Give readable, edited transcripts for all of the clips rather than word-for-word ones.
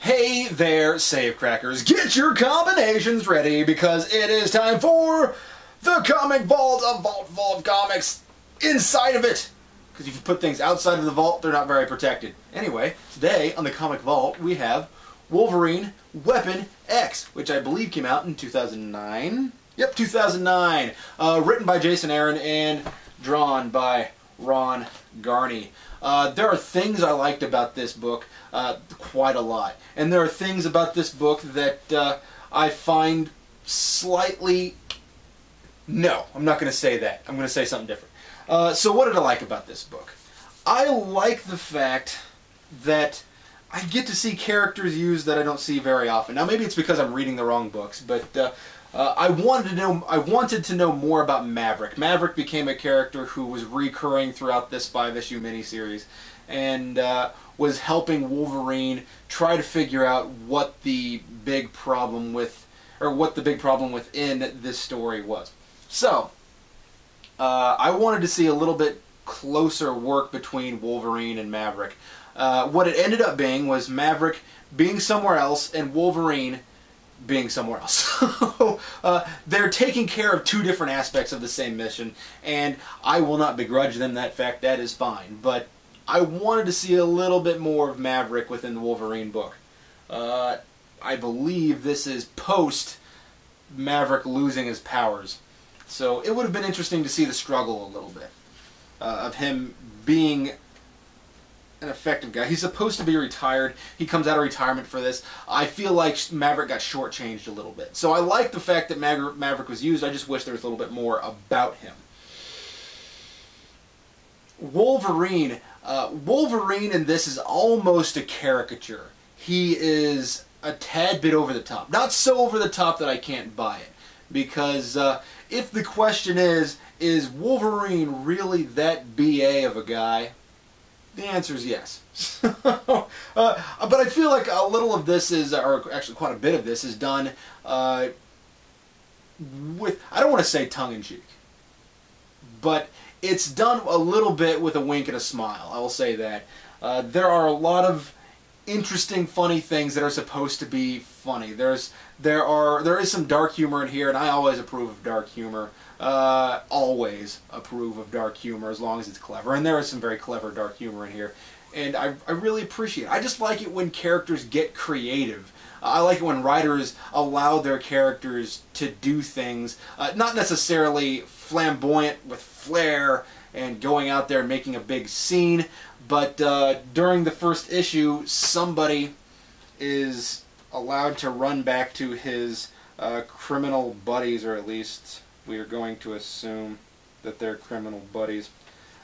Hey there, Savecrackers. Get your combinations ready because it is time for the Comic Vault, a vault full of comics inside of it. Because if you put things outside of the vault, they're not very protected. Anyway, today on the Comic Vault we have Wolverine Weapon X, which I believe came out in 2009. Yep, 2009. Written by Jason Aaron and drawn by Ron Garney. There are things I liked about this book quite a lot. And there are things about this book that I find slightly... No, I'm not going to say that. I'm going to say something different. So what did I like about this book? I like the fact that I get to see characters used that I don't see very often. Now maybe it's because I'm reading the wrong books, but I wanted to know more about Maverick. Maverick became a character who was recurring throughout this 5-issue miniseries, and was helping Wolverine try to figure out what the big problem within this story was. So I wanted to see a little bit closer work between Wolverine and Maverick. What it ended up being was Maverick being somewhere else and Wolverine being somewhere else. They're taking care of two different aspects of the same mission, and I will not begrudge them that fact. That is fine. But I wanted to see a little bit more of Maverick within the Wolverine book. I believe this is post Maverick losing his powers. So it would have been interesting to see the struggle a little bit of him being an effective guy. He's supposed to be retired. He comes out of retirement for this. I feel like Maverick got shortchanged a little bit. So I like the fact that Maverick was used. I just wish there was a little bit more about him. Wolverine. Wolverine in this is almost a caricature. He is a tad bit over the top. Not so over the top that I can't buy it. Because if the question is Wolverine really that BA of a guy? The answer is yes. But I feel like a little of this is, or actually quite a bit of this is done with, I don't want to say tongue-in-cheek, but it's done a little bit with a wink and a smile. I will say that. There are a lot of interesting, funny things that are supposed to be funny. There is some dark humor in here, and I always approve of dark humor. Always approve of dark humor as long as it's clever, and there is some very clever dark humor in here, and I really appreciate it. I just like it when characters get creative. I like it when writers allow their characters to do things, not necessarily flamboyant with flair and going out there and making a big scene, but during the first issue, somebody is allowed to run back to his criminal buddies, or at least we are going to assume that they're criminal buddies.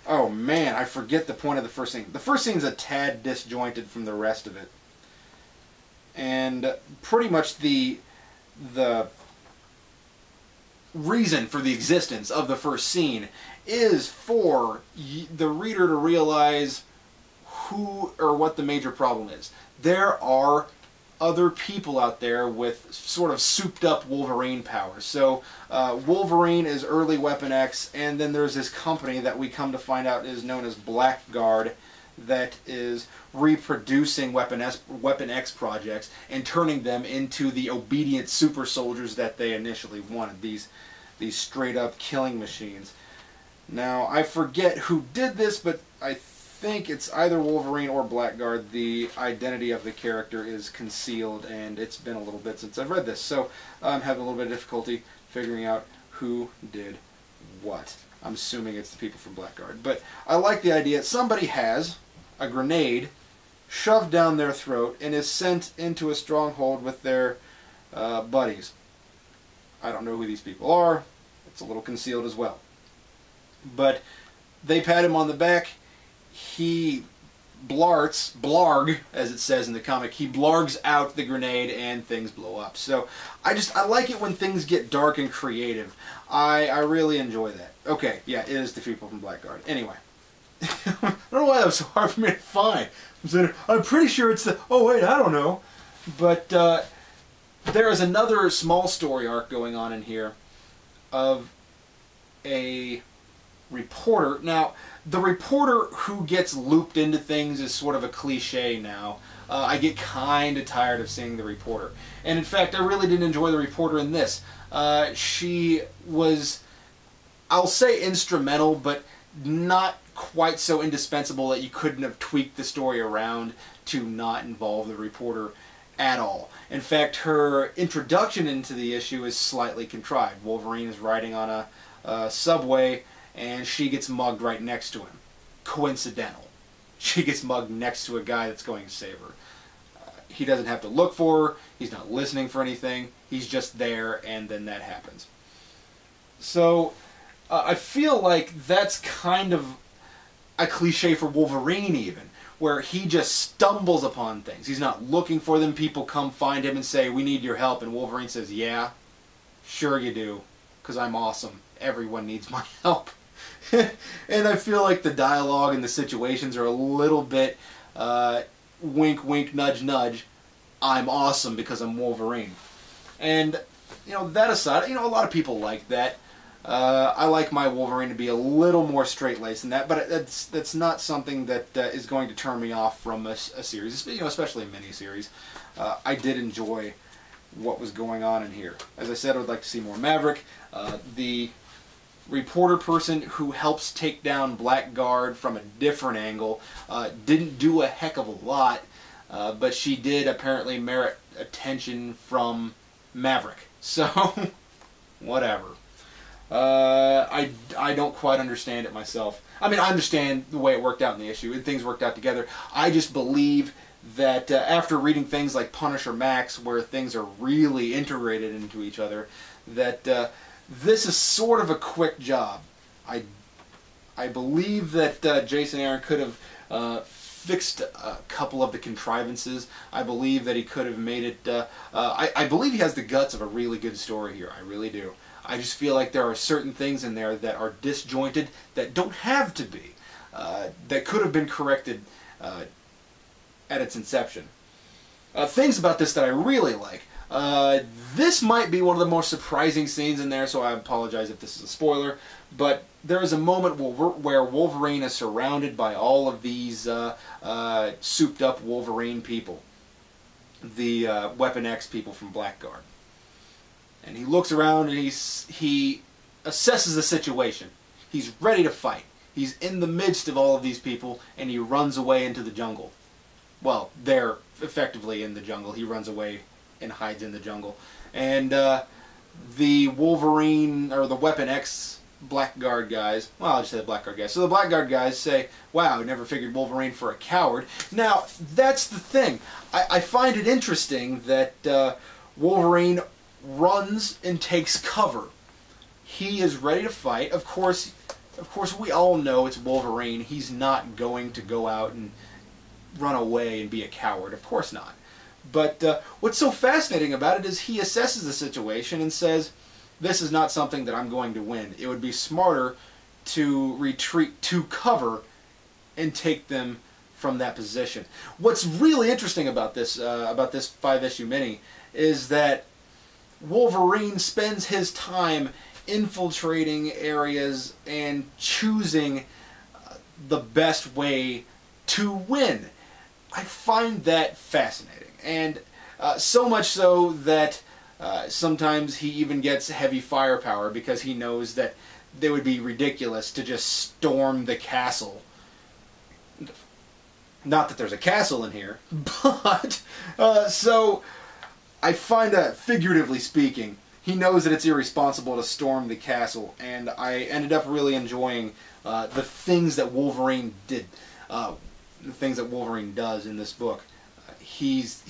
Oh man, I forget the point of the first scene. The first scene is a tad disjointed from the rest of it. And pretty much the reason for the existence of the first scene is for the reader to realize who or what the major problem is. There are other people out there with sort of souped up Wolverine powers. So Wolverine is early Weapon X, and then there's this company that we come to find out is known as Blackguard that is reproducing Weapon X projects and turning them into the obedient super soldiers that they initially wanted, these straight up killing machines. Now I forget who did this, but I think it's either Wolverine or Blackguard. The identity of the character is concealed, and it's been a little bit since I've read this, so I'm having a little bit of difficulty figuring out who did what. I'm assuming it's the people from Blackguard, but I like the idea. Somebody has a grenade shoved down their throat and is sent into a stronghold with their buddies. I don't know who these people are. It's a little concealed as well. But they pat him on the back. He blarg, as it says in the comic, he blargs out the grenade and things blow up. So I like it when things get dark and creative. I really enjoy that. Okay, yeah, it is the people from Blackguard. Anyway. I don't know why that was so hard for me to find. I'm pretty sure it's the... Oh wait, I don't know. But there is another small story arc going on in here of a reporter. Now, the reporter who gets looped into things is sort of a cliche now. I get kind of tired of seeing the reporter. And in fact, I really didn't enjoy the reporter in this. She was, I'll say instrumental, but not quite so indispensable that you couldn't have tweaked the story around to not involve the reporter at all. In fact, her introduction into the issue is slightly contrived. Wolverine is riding on a subway, and she gets mugged right next to him. Coincidental. She gets mugged next to a guy that's going to save her. He doesn't have to look for her. He's not listening for anything. He's just there, and then that happens. So, I feel like that's kind of a cliche for Wolverine even, where he just stumbles upon things. He's not looking for them. People come find him and say, "We need your help," and Wolverine says, "Yeah, sure you do, because I'm awesome. Everyone needs my help." And I feel like the dialogue and the situations are a little bit wink, wink, nudge, nudge. I'm awesome because I'm Wolverine. And, that aside, a lot of people like that. I like my Wolverine to be a little more straight-laced than that, but that's not something that is going to turn me off from a series, especially a miniseries. I did enjoy what was going on in here. As I said, I would like to see more Maverick. The reporter person who helps take down Blackguard from a different angle didn't do a heck of a lot, but she did apparently merit attention from Maverick. So, whatever. I don't quite understand it myself. I mean, I understand the way it worked out in the issue, and things worked out together. I just believe that after reading things like Punisher Max, where things are really integrated into each other, that this is sort of a quick job. I believe that Jason Aaron could have fixed a couple of the contrivances. I believe that he could have made it... I believe he has the guts of a really good story here. I really do. I just feel like there are certain things in there that are disjointed that don't have to be. That could have been corrected at its inception. Things about this that I really like. This might be one of the more surprising scenes in there, so I apologize if this is a spoiler, but there is a moment where Wolverine is surrounded by all of these souped up Wolverine people. The Weapon X people from Blackguard. And he looks around and he assesses the situation. He's ready to fight. He's in the midst of all of these people, and he runs away into the jungle. Well, they're effectively in the jungle. He runs away and hides in the jungle. And the Wolverine, or the Weapon X Blackguard guys, well, I'll just say the Blackguard guys. So the Blackguard guys say, "Wow, I never figured Wolverine for a coward." Now, that's the thing. I find it interesting that Wolverine runs and takes cover. He is ready to fight. Of course, we all know it's Wolverine. He's not going to go out and run away and be a coward. Of course not. But what's so fascinating about it is he assesses the situation and says, "This is not something that I'm going to win. It would be smarter to retreat to cover and take them from that position." What's really interesting about this 5-issue mini is that Wolverine spends his time infiltrating areas and choosing the best way to win. I find that fascinating. And so much so that sometimes he even gets heavy firepower because he knows that they would be ridiculous to just storm the castle. Not that there's a castle in here, but so I find that, figuratively speaking, he knows that it's irresponsible to storm the castle, and I ended up really enjoying the things that Wolverine did, the things that Wolverine does in this book. He's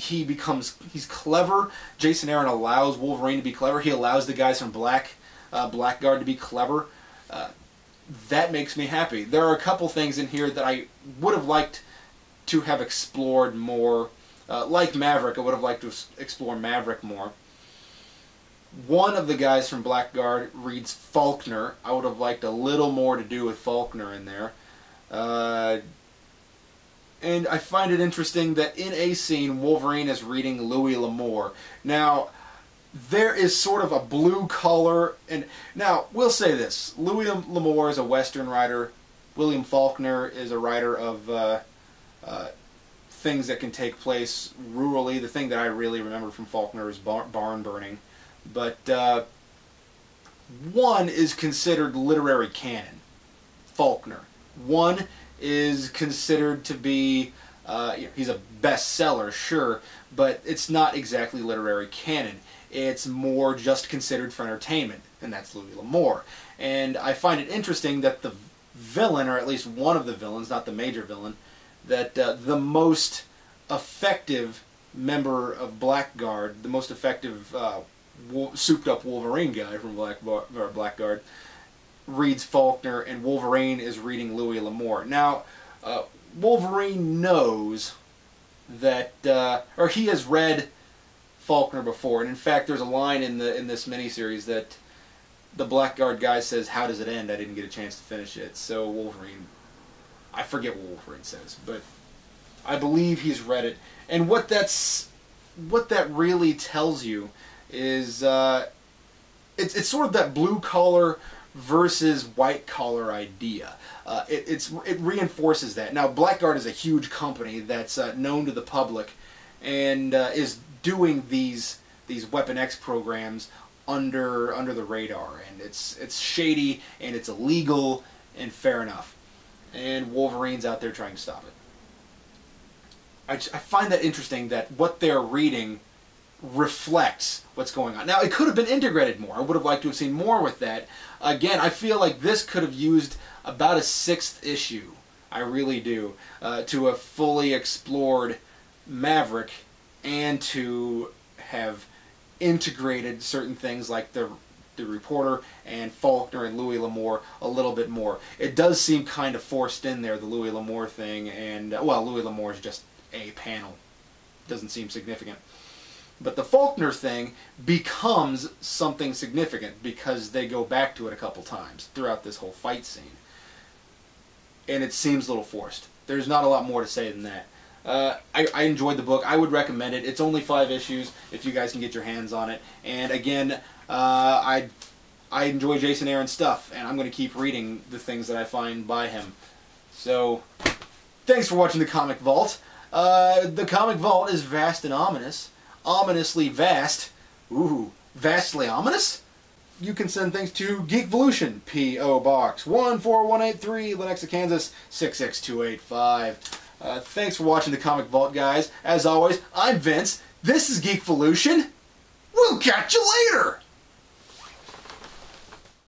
clever. Jason Aaron allows Wolverine to be clever. He allows the guys from Blackguard to be clever. That makes me happy. There are a couple things in here that I would have liked to have explored more. Like Maverick, I would have liked to explore Maverick more. One of the guys from Blackguard reads Faulkner. I would have liked a little more to do with Faulkner in there. And I find it interesting that in a scene, Wolverine is reading Louis L'Amour. Now, there is sort of a blue color, and now we'll say this: Louis L'Amour is a Western writer. William Faulkner is a writer of things that can take place rurally. The thing that I really remember from Faulkner is barn burning, but one is considered literary canon. Faulkner. One is considered to be he's a bestseller, sure, but it's not exactly literary canon. It's more just considered for entertainment, and that's Louis L'Amour. And I find it interesting that the villain, or at least one of the villains, not the major villain, that the most effective member of Blackguard, the most effective souped-up Wolverine guy from Blackguard, reads Faulkner, and Wolverine is reading Louis L'Amour. Now, Wolverine knows that, or he has read Faulkner before, and in fact, there's a line in this miniseries that the Blackguard guy says, "How does it end? I didn't get a chance to finish it." So Wolverine, I forget what Wolverine says, but I believe he's read it. And what that really tells you is it's sort of that blue collar versus white collar idea. It reinforces that. Now, Blackguard is a huge company that's known to the public and is doing these Weapon X programs under the radar, and it's shady and it's illegal, and fair enough. And Wolverine's out there trying to stop it. I find that interesting that what they're reading reflects what's going on. Now, it could have been integrated more. I would have liked to have seen more with that. Again, I feel like this could have used about a 6th issue. I really do. To have fully explored Maverick and to have integrated certain things like the reporter and Faulkner and Louis L'Amour a little bit more. It does seem kind of forced in there, the Louis L'Amour thing, and, well, Louis L'Amour is just a panel. Doesn't seem significant. But the Faulkner thing becomes something significant because they go back to it a couple times throughout this whole fight scene. And it seems a little forced. There's not a lot more to say than that. I enjoyed the book. I would recommend it. It's only 5 issues if you guys can get your hands on it. And again, I enjoy Jason Aaron's stuff, and I'm going to keep reading the things that I find by him. So, thanks for watching the Comic Vault. The Comic Vault is vast and ominous. Ominously vast. Ooh, vastly ominous? You can send things to Geekvolution, P.O. Box 14183, Lenexa, Kansas 66285. Thanks for watching the Comic Vault, guys. As always, I'm Vince. This is Geekvolution. We'll catch you later!